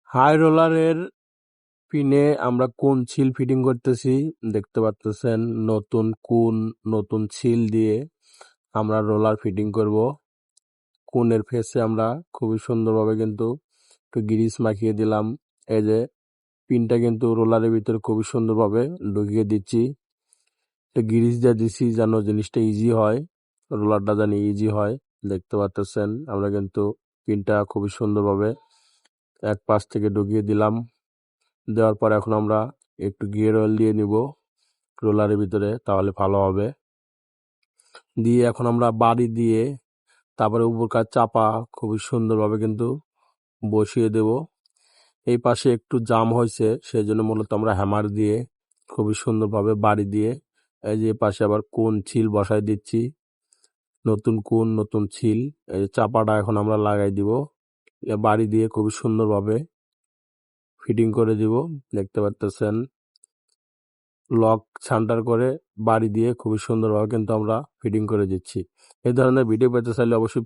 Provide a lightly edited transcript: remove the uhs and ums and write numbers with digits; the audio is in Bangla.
হাই রোলারের পিনে আমরা কোন ছিল ফিটিং করতেছি দেখতে পাচ্ছেন। নতুন ছিল দিয়ে আমরা রোলার ফিটিং করব। কোনের ফেসে আমরা খুবই সুন্দরভাবে কিন্তু একটু গ্রিস মাখিয়ে দিলাম। এই যে পিনটা কিন্তু রোলারের ভিতরে খুবই সুন্দরভাবে ঢুকিয়ে দিচ্ছি। গ্রিস দিয়ে দিচ্ছি যেন জিনিসটা ইজি হয়, রোলারটা যেন ইজি হয়। দেখতে পাচ্ছেন আমরা কিন্তু পিনটা খুবই সুন্দরভাবে এক পাশ থেকে ঢুকিয়ে দিলাম। দেওয়ার পর এখন আমরা একটু গিয়ার অয়েল দিয়ে নিব রোলারের ভিতরে, তাহলে ভালো হবে। দিয়ে এখন আমরা বাড়ি দিয়ে তারপরে উপরকার চাপা খুবই সুন্দরভাবে কিন্তু বসিয়ে দেব। এই পাশে একটু জাম হয়েছে, সেই জন্য মূলত আমরা হ্যামার দিয়ে খুবই সুন্দরভাবে বাড়ি দিয়ে এই যে পাশে আবার কোন ছিল বসাই দিচ্ছি। নতুন ছিল, এই চাপাটা এখন আমরা লাগাই দিব। বাড়ি দিয়ে খুবই সুন্দরভাবে ফিটিং করে দিব। দেখতে পাচ্ছেন লক সেন্টার করে বাড়ি দিয়ে খুবই সুন্দরভাবে কিন্তু আমরা ফিটিং করে দিচ্ছি। এই ধরনের ভিডিও পেতে চাইলে অবশ্যই